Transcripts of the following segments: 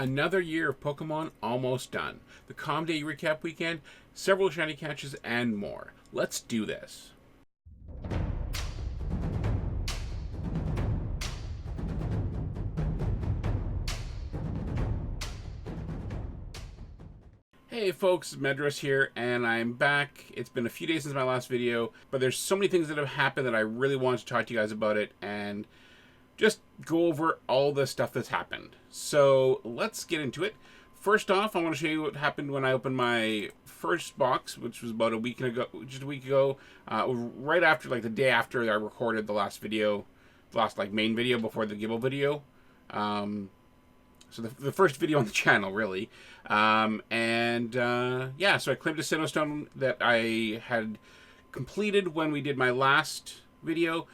Another year of Pokemon almost done. The Calm Day recap weekend, several shiny catches, and more. Let's do this. Hey folks, Medros here, and I'm back. It's been a few days since my last video, but there's so many things that have happened that I really want to talk to you guys about it and just go over all the stuff that's happened. So let's get into it. First off, I want to show you what happened when I opened my first box, which was about a week ago, right after, like the day after I recorded the last video, the last like main video before the Gibble video. So the first video on the channel, really. Yeah, so I claimed a Sinnoh Stone that I had completed when we did my last video.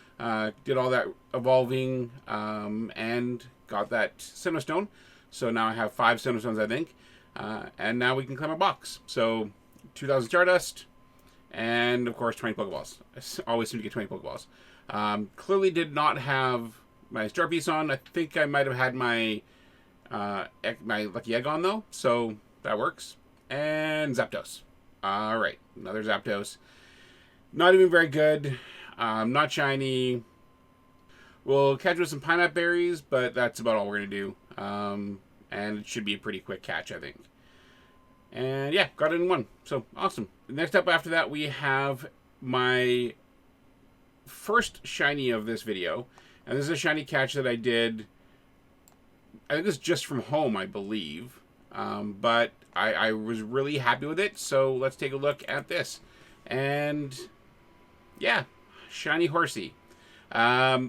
Did all that evolving and got that Sinnoh Stone. So now I have 5 Sinnoh Stones, I think. And now we can claim a box. So 2,000 Stardust and, of course, 20 Pokeballs. I always seem to get 20 Pokeballs. Clearly did not have my Star Piece on. I think I might have had my Lucky Egg on, though. So that works. And Zapdos. Alright, another Zapdos. Not even very good. Not shiny. We'll catch with some pineapple berries, but that's about all we're going to do. And it should be a pretty quick catch, I think. And yeah, got it in one. So, awesome. Next up after that, we have my first shiny of this video. And this is a shiny catch that I did. I think it's just from home, I believe. But I was really happy with it. So, let's take a look at this. And yeah, shiny Horsey.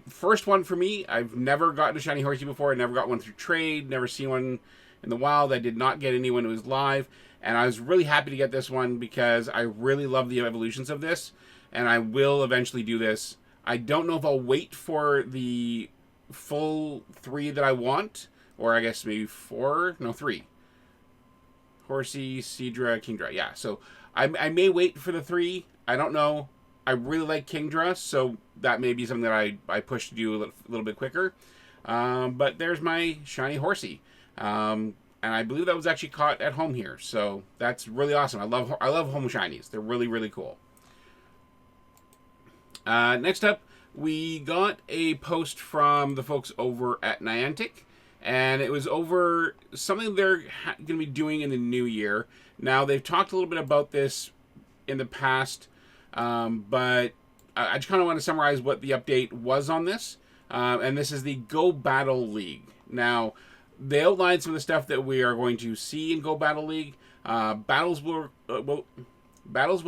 First one for me. I've never gotten a shiny Horsey before. I never got one through trade. Never seen one in the wild. I did not get any when it was live. And I was really happy to get this one because I really love the evolutions of this. And I will eventually do this. I don't know if I'll wait for the full 3 that I want. Or I guess maybe 4. No, 3. Horsey, Seadra, Kingdra. Yeah, so I may wait for the 3. I don't know. I really like Kingdra, so that may be something that I push to do a little bit quicker. But there's my shiny Horsey. And I believe that was actually caught at home here. So that's really awesome. I love home shinies. They're really, really cool. Next up, we got a post from the folks over at Niantic. And it was over something they're going to be doing in the new year. Now, they've talked a little bit about this in the past. But I just kind of want to summarize what the update was on this. And this is the Go Battle League. Now, they outlined some of the stuff that we are going to see in Go Battle League. Battles will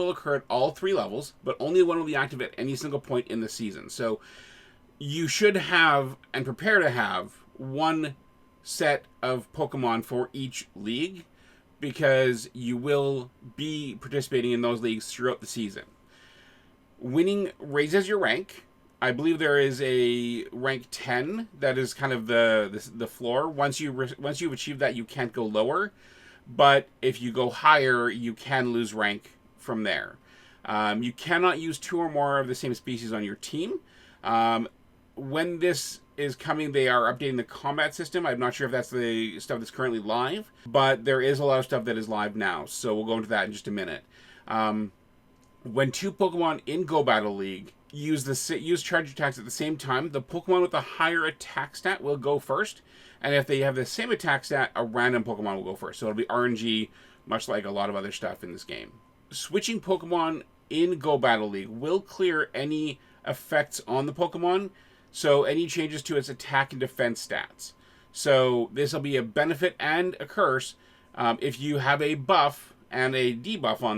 occur at all 3 levels, but only one will be active at any single point in the season. So you should have and prepare to have 1 set of Pokemon for each league, because you will be participating in those leagues throughout the season. Winning raises your rank. I believe there is a rank 10 that is kind of the floor. Once you've achieved that, you can't go lower. But if you go higher, you can lose rank from there. You cannot use 2 or more of the same species on your team. When this is coming, they are updating the combat system. I'm not sure if that's the stuff that's currently live, but there is a lot of stuff that is live now. So we'll go into that in just a minute. When 2 Pokemon in Go Battle League use charge attacks at the same time, the Pokemon with a higher attack stat will go first. And if they have the same attack stat, a random Pokemon will go first. So it'll be RNG, much like a lot of other stuff in this game. Switching Pokemon in Go Battle League will clear any effects on the Pokemon. So any changes to its attack and defense stats. So this will be a benefit and a curse. If you have a buff and a debuff on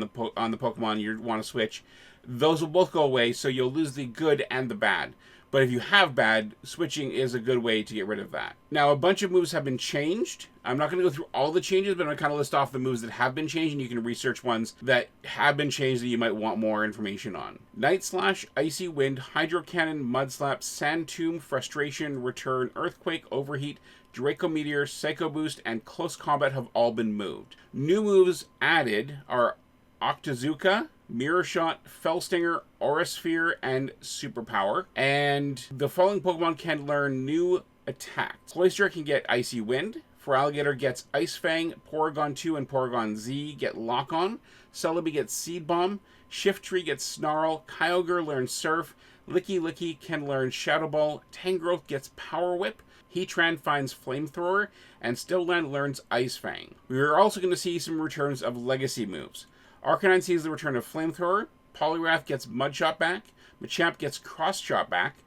the Pokemon you want to switch, those will both go away, so you'll lose the good and the bad. But if you have bad, switching is a good way to get rid of that. Now, a bunch of moves have been changed. I'm not going to go through all the changes, but I'm going to kind of list off the moves that have been changed, and you can research ones that have been changed that you might want more information on. Night Slash, Icy Wind, Hydro Cannon, Mud Slap, Sand Tomb, Frustration, Return, Earthquake, Overheat, Draco Meteor, Psycho Boost, and Close Combat have all been moved. New moves added are Octazooka, Mirror Shot, Fellstinger, Aura Sphere, and Superpower. And the following Pokemon can learn new attacks. Cloyster can get Icy Wind. Feraligatr gets Ice Fang. Porygon 2 and Porygon Z get Lock On. Celebi gets Seed Bomb. Shiftry gets Snarl. Kyogre learns Surf. Licky Licky can learn Shadow Ball. Tangrowth gets Power Whip. Heatran finds Flamethrower. And Stillland learns Ice Fang. We are also going to see some returns of Legacy moves. Arcanine sees the return of Flamethrower. Poliwrath gets Mudshot back. Machamp gets Cross Shot back.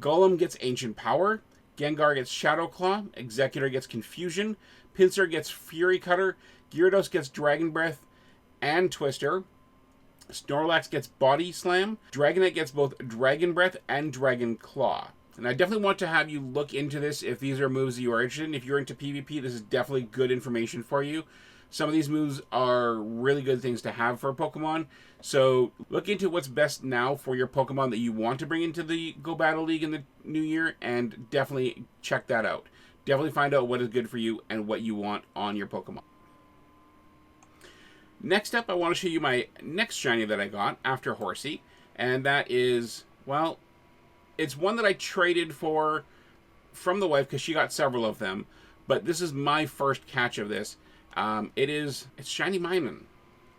Golem gets Ancient Power. Gengar gets Shadow Claw. Executor gets Confusion. Pinsir gets Fury Cutter. Gyarados gets Dragon Breath and Twister. Snorlax gets Body Slam. Dragonite gets both Dragon Breath and Dragon Claw. And I definitely want to have you look into this if these are moves that you are interested in. If you're into PvP, this is definitely good information for you. Some of these moves are really good things to have for a Pokemon. So look into what's best now for your Pokemon that you want to bring into the Go Battle League in the new year, and definitely check that out. Definitely find out what is good for you and what you want on your Pokemon. Next up, I want to show you my next shiny that I got after Horsey, and that is, well, it's one that I traded for from the wife because she got several of them, but this is my first catch of this. It's Shiny Minun.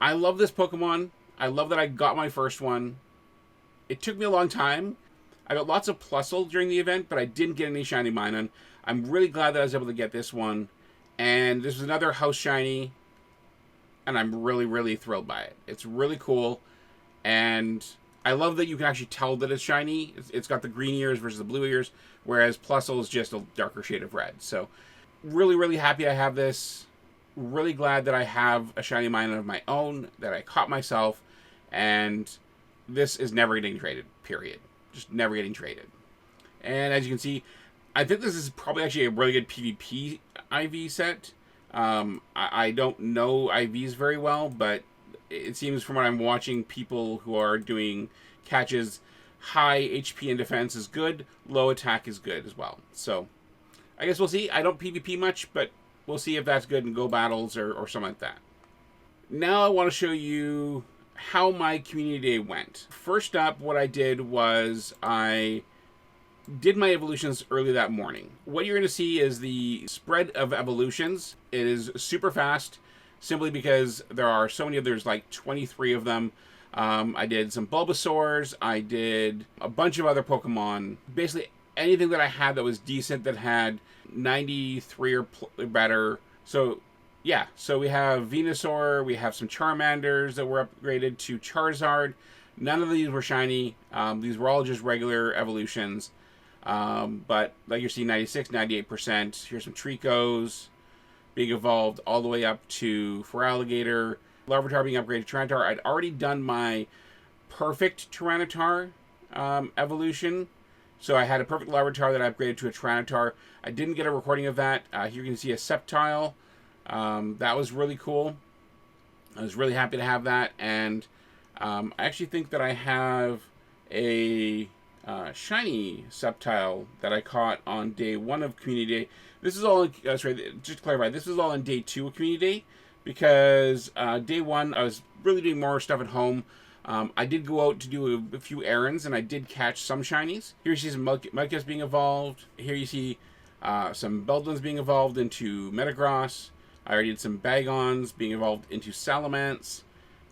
I love this Pokemon. I love that I got my first one. It took me a long time. I got lots of Plusle during the event, but I didn't get any Shiny Minun. I'm really glad that I was able to get this one. And this was another House Shiny, and I'm really, really thrilled by it. It's really cool, and I love that you can actually tell that it's shiny. It's got the green ears versus the blue ears, whereas Plusle is just a darker shade of red. So really, really happy I have this. Really glad that I have a Shiny Minun of my own, that I caught myself, and this is never getting traded, period. Just never getting traded. And as you can see, I think this is probably actually a really good PvP IV set. I don't know IVs very well, but it seems from what I'm watching, people who are doing catches, high HP and defense is good, low attack is good as well. So I guess we'll see. I don't PvP much, but we'll see if that's good in Go Battles or something like that. Now I want to show you how my community day went. First up, what I did was I did my evolutions early that morning. What you're going to see is the spread of evolutions. It is super fast, simply because there are so many. There's like 23 of them. I did some Bulbasaurs. I did a bunch of other Pokemon. Basically anything that I had that was decent, that had 93 or better. So yeah, so we have Venusaur, we have some Charmanders that were upgraded to Charizard. None of these were shiny. These were all just regular evolutions. But like you're seeing, 96, 98%. Here's some Tricos being evolved all the way up to Feraligatr. Larvitar being upgraded to Tyranitar. I'd already done my perfect Tyranitar evolution. So I had a perfect Larvitar that I upgraded to a Tyranitar. I didn't get a recording of that. Here you can see a Sceptile. That was really cool. I was really happy to have that. And I actually think that I have a shiny Sceptile that I caught on day 1 of Community Day. This is all, sorry, just to clarify, this is all on day 2 of Community Day, because day 1 I was really doing more stuff at home. I did go out to do a few errands, and I did catch some shinies. Here you see some Melchias being evolved. Here you see some Beldons being evolved into Metagross. I already did some Bagons being evolved into Salamence.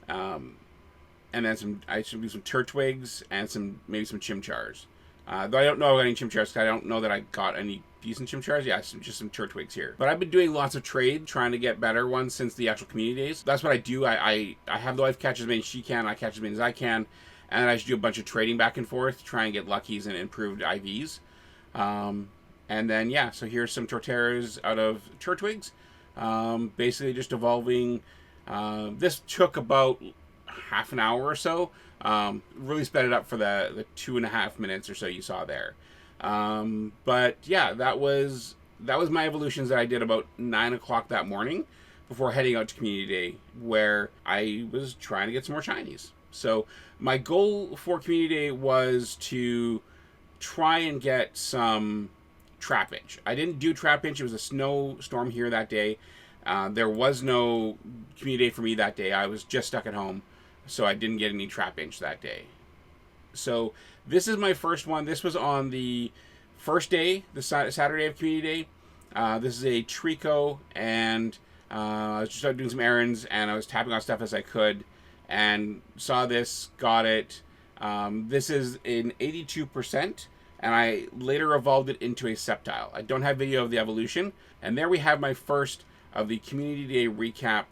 And then I should do some Turtwigs and maybe some Chimchars. Though I don't know about any Chimchars, because I don't know that I got any decent Chimchars. Yeah, just some Turtwigs here. But I've been doing lots of trade, trying to get better ones since the actual community days. That's what I do. I have the wife catch as many as she can, I catch as many as I can, and I just do a bunch of trading back and forth to try and get Luckies and improved IVs. And then, yeah, so here's some Torterras out of Turtwigs. Basically just evolving. This took about half an hour or so. Really sped it up for the 2.5 minutes or so you saw there. But yeah, that was my evolutions that I did about 9 o'clock that morning before heading out to Community Day, where I was trying to get some more shinies. So my goal for Community Day was to try and get some Trapinch. I didn't do Trapinch. It was a snowstorm here that day. There was no Community Day for me that day. I was just stuck at home, so I didn't get any Trapinch that day. So this is my first one. This was on the first day, the Saturday of Community Day. This is a Trico, and I was just out doing some errands, and I was tapping on stuff as I could, and saw this, got it. This is an 82%, and I later evolved it into a Sceptile. I don't have video of the evolution, and there we have my first of the Community Day Recap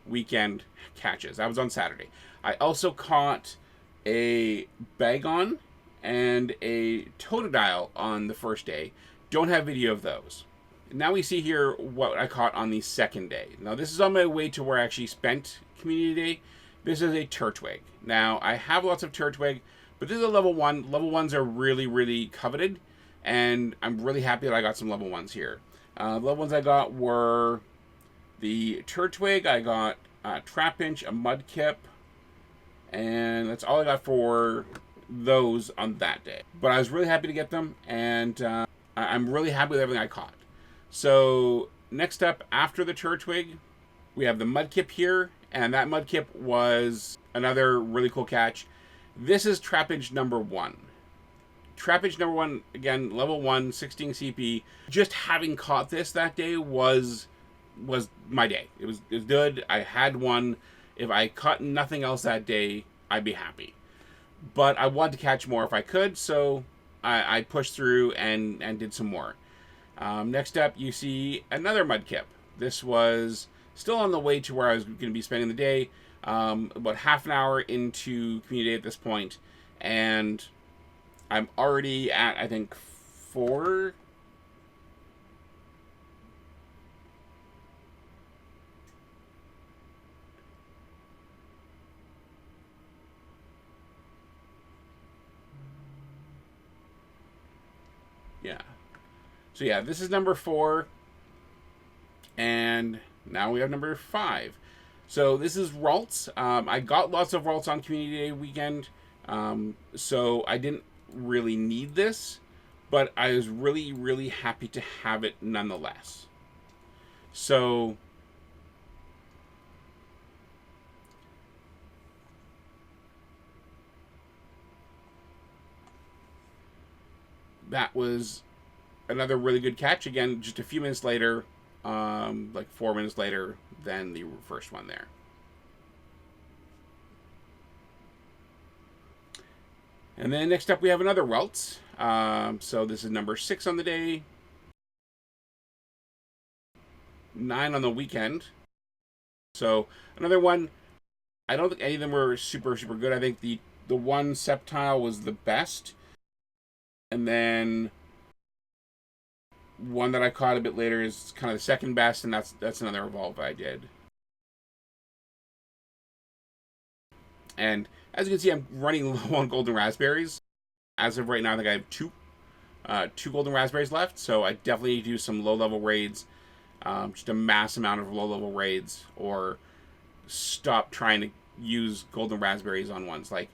weekend catches. That was on Saturday. I also caught a Bagon and a Totodile on the first day. Don't have video of those. Now we see here what I caught on the second day. Now this is on my way to where I actually spent Community Day. This is a Turtwig. Now I have lots of Turtwig, but this is a level 1. Level 1s are really, really coveted, and I'm really happy that I got some level 1s here. Level 1s I got were the Turtwig, I got a Trapinch, a Mudkip, and that's all I got for those on that day. But I was really happy to get them, and I'm really happy with everything I caught. So next up, after the Turtwig, we have the Mudkip here, and that Mudkip was another really cool catch. This is Trapinch number 1. Trapinch number 1, again, level 1, 16 CP. Just having caught this that day was my day. It was good. I had one. If I caught nothing else that day, I'd be happy. But I wanted to catch more if I could, so I pushed through and did some more. Next up, you see another Mudkip. This was still on the way to where I was going to be spending the day. About half an hour into Community Day at this point, and I'm already at, I think, 4. Yeah. So yeah, this is number 4, and now we have number 5. So this is Ralts. I got lots of Ralts on Community Day weekend, so I didn't really need this, but I was really, really happy to have it nonetheless. So that was another really good catch. Again, just a few minutes later, like 4 minutes later than the first one there. And then next up we have another Ralts. So this is number 6 on the day. 9 on the weekend. So another one. I don't think any of them were super, super good. I think the one Sceptile was the best. And then one that I caught a bit later is kind of the second best, and that's another evolve I did. And as you can see, I'm running low on golden raspberries. As of right now, I think I have two golden raspberries left, so I definitely need to do some low-level raids, just a mass amount of low-level raids, or stop trying to use golden raspberries on ones. Like,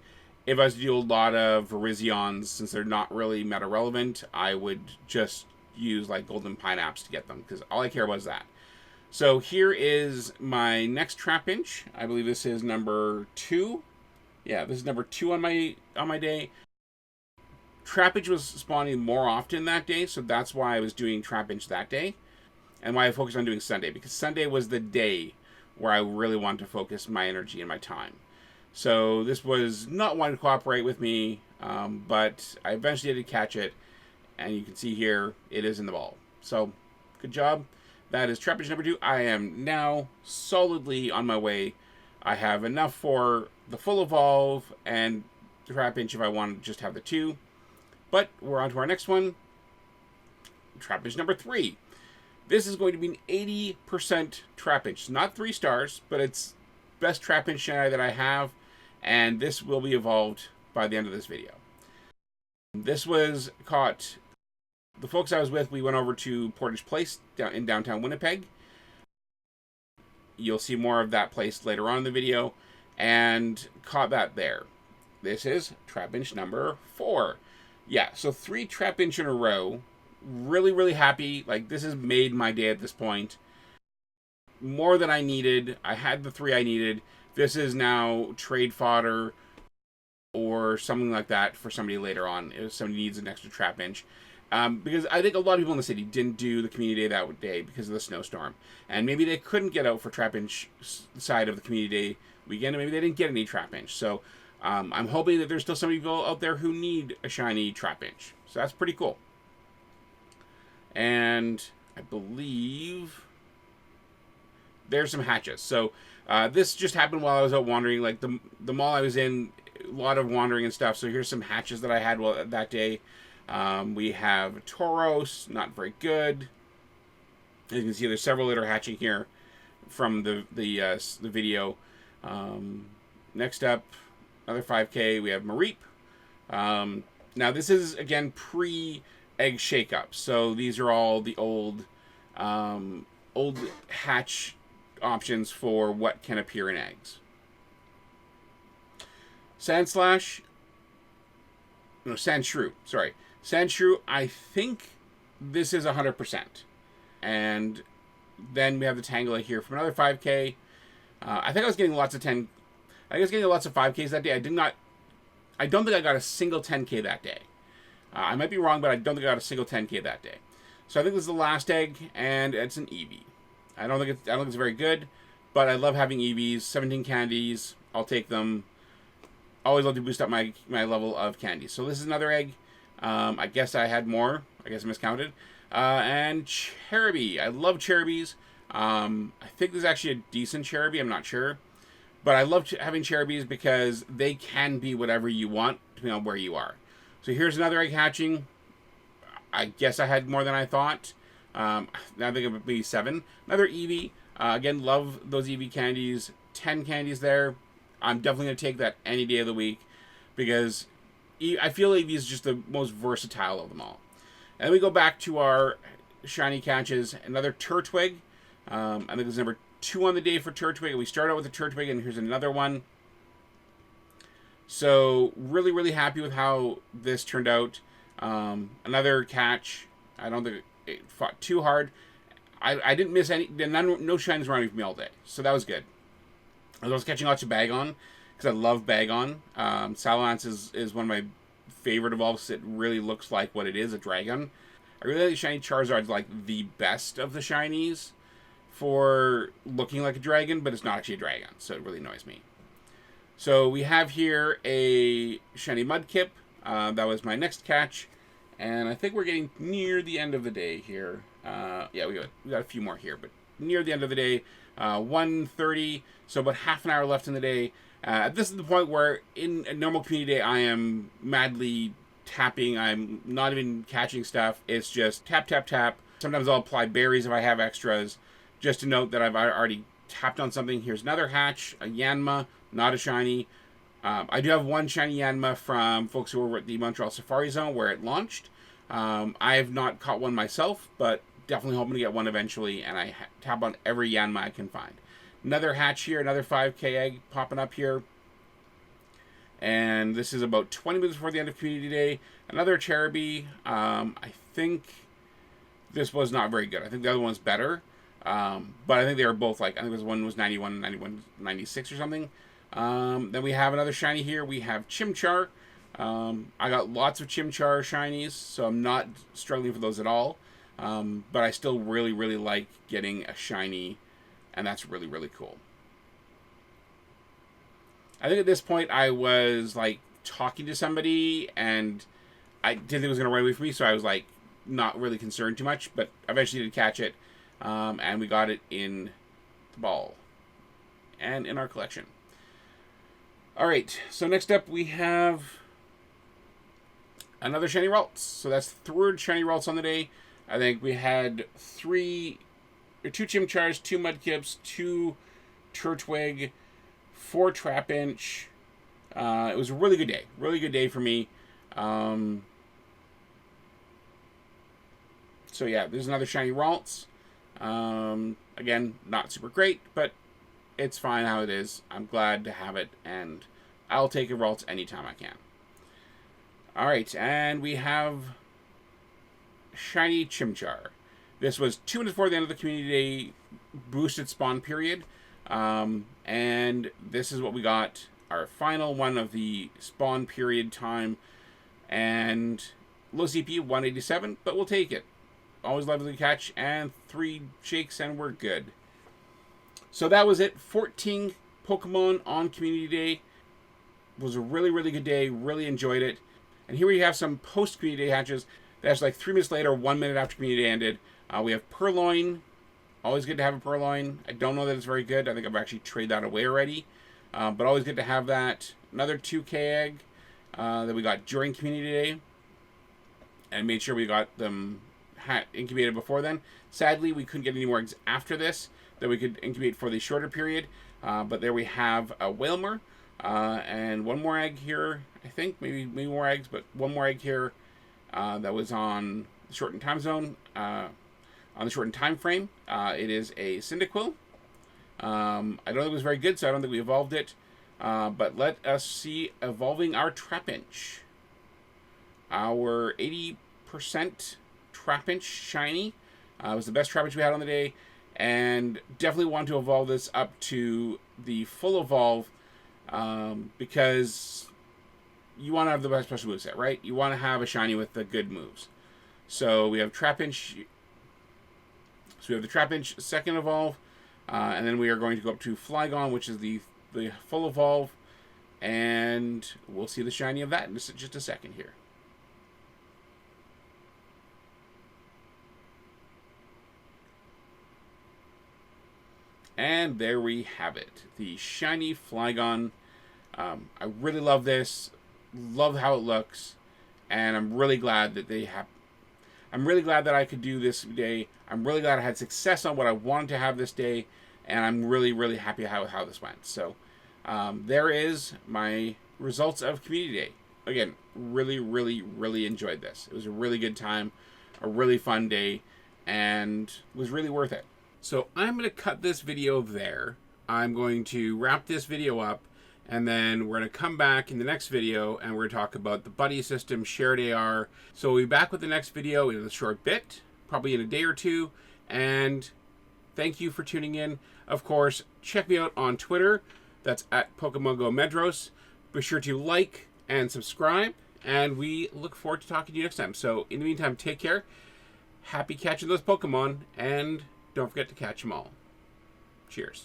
if I was to do a lot of Virizions, since they're not really meta-relevant, I would just use, like, golden pineapples to get them, because all I care about is that. So here is my next Trapinch. I believe this is number 2. Yeah, this is number 2 on my day. Trapinch was spawning more often that day, so that's why I was doing Trapinch that day, and why I focused on doing Sunday, because Sunday was the day where I really wanted to focus my energy and my time. So this was not wanting to cooperate with me, but I eventually did catch it, and you can see here it is in the ball. So good job. That is Trapinch number 2. I am now solidly on my way. I have enough for the full evolve and Trapinch if I want to just have the 2. But we're on to our next one. Trapinch number 3. This is going to be an 80% Trapinch. Not 3 stars, but it's best Trapinch Shiny that I have. And this will be evolved by the end of this video. This was caught. The folks I was with, we went over to Portage Place in downtown Winnipeg. You'll see more of that place later on in the video. And caught that there. This is Trapinch number 4. Yeah, so 3 Trapinch in a row. Really, really happy. Like, this has made my day at this point. More than I needed. I had the 3 I needed. This is now trade fodder or something like that for somebody later on if somebody needs an extra Trapinch. Because I think a lot of people in the city didn't do the community day that day because of the snowstorm. And maybe they couldn't get out for Trap Inch side of the community day weekend, and maybe they didn't get any Trap Inch. So I'm hoping that there's still some people out there who need a shiny Trap Inch. So that's pretty cool. And I believe there's some hatches. So this just happened while I was out wandering. Like the mall I was in, a lot of wandering and stuff. So here's some hatches that I had that day. We have Tauros, not very good. As you can see, there's several that are hatching here from the video. Next up, another 5K. We have Mareep. Now this is again pre-egg shakeup, so these are all the old hatch options for what can appear in eggs. Sandshrew. Sorry. Sandshrew, I think this is 100%. And then we have the Tangela here from another 5K. I think I was getting lots of 10. I was getting lots of 5Ks that day. I don't think I got a single 10K that day. I might be wrong, but I don't think I got a single 10K that day. So I think this is the last egg, and it's an Eevee. I don't think it's very good, but I love having Eevees. 17 candies. I'll take them. Always love to boost up my level of candies. So this is another egg. I guess I had more. I guess I miscounted. And Cherubi. I love Cherubies. I think this is actually a decent Cherubi. I'm not sure. But I love having Cherubies because they can be whatever you want, depending on where you are. So here's another egg hatching. I guess I had more than I thought. Now I think it would be 7. Another Eevee. Again, love those Eevee candies. 10 candies there. I'm definitely going to take that any day of the week because I feel Eevee is just the most versatile of them all. And then we go back to our shiny catches. Another Turtwig. I think it's number 2 on the day for Turtwig. We start out with the Turtwig, and here's another one. So really, really happy with how this turned out. Another catch. I don't think it fought too hard. I didn't miss any. No shinies running for me all day, so that was good. I was catching lots of Bagon because I love Bagon. Salamence is one of my favorite evolves. It really looks like what it is, a dragon. I really like shiny Charizard's like the best of the shinies for looking like a dragon, but it's not actually a dragon, so it really annoys me. So we have here a shiny Mudkip. That was my next catch, and I think we're getting near the end of the day here. Yeah, we got a few more here, but near the end of the day. 1:30, so about half an hour left in the day. This is the point where in a normal community day I am madly tapping. I'm not even catching stuff. It's just tap, tap, tap. Sometimes I'll apply berries if I have extras, just to note that I've already tapped on something. Here's another hatch, a Yanma, not a shiny. I do have one shiny Yanma from folks who were at the Montreal Safari Zone where it launched. I have not caught one myself, but definitely hoping to get one eventually, and I tap on every Yanma I can find. Another hatch here, another 5K egg popping up here. And this is about 20 minutes before the end of Community Day. Another Cherubi. I think this was not very good. I think the other one's better. But I think they were both like, I think this one was 91, 91, 96 or something. Then we have another shiny here. We have Chimchar. I got lots of Chimchar shinies, so I'm not struggling for those at all. But I still really, really like getting a shiny, and that's really, really cool. I think at this point I was like talking to somebody, and I didn't think it was going to run away from me, so I was like not really concerned too much, but eventually did catch it, and we got it in the ball and in our collection. Alright, so next up we have another shiny Ralts. So that's the third shiny Ralts on the day. I think we had 2 Chimchars, 2 Mudkips, 2 Turtwig, 4 Trapinch. It was a really good day. Really good day for me. So yeah, there's another shiny Ralts. Again, not super great, but it's fine how it is. I'm glad to have it, and I'll take a Ralts anytime I can. Alright, and we have shiny Chimchar. This was 2 minutes before the end of the Community Day boosted spawn period. And this is what we got. Our final one of the spawn period time. And Low CP 187, but we'll take it. Always lovely to catch, and 3 shakes and we're good. So that was it. 14 Pokemon on Community Day. It was a really, really good day. Really enjoyed it. And here we have some post-Community Day hatches. That's like 3 minutes later, 1 minute after Community Day ended. We have Purloin. Always good to have a Purloin. I don't know that it's very good. I think I've actually traded that away already. But always good to have that. Another 2K egg that we got during Community Day. And made sure we got them incubated before then. Sadly, we couldn't get any more eggs after this that we could incubate for the shorter period. But there we have a Wailmer. And 1 more egg here. I think maybe more eggs, but 1 more egg here that was on the shortened time zone. On the shortened time frame. It is a Cyndaquil. I don't think it was very good, so I don't think we evolved it. But let us see evolving our Trapinch. Our 80% Trapinch shiny. Was the best Trapinch we had on the day. And definitely want to evolve this up to the full evolve. Because you want to have the best special moveset, right? You want to have a shiny with the good moves. So we have Trapinch. So we have the Trapinch second evolve, and then we are going to go up to Flygon, which is the full evolve, and we'll see the shiny of that in just a second here. And there we have it, the shiny Flygon. I really love this, love how it looks, and I'm really glad that they have. I'm really glad that I could do this day. I'm really glad I had success on what I wanted to have this day, and I'm really, really happy how this went. So there is my results of Community Day. Again, really, really, really enjoyed this. It was a really good time, a really fun day, and was really worth it. So I'm going to cut this video there. I'm going to wrap this video up, and then we're going to come back in the next video and we're going to talk about the buddy system, shared AR. So we'll be back with the next video in a short bit, probably in a day or two. And thank you for tuning in. Of course, check me out on Twitter. That's at Pokemon Go Medros. Be sure to like and subscribe. And we look forward to talking to you next time. So in the meantime, take care. Happy catching those Pokemon. And don't forget to catch them all. Cheers.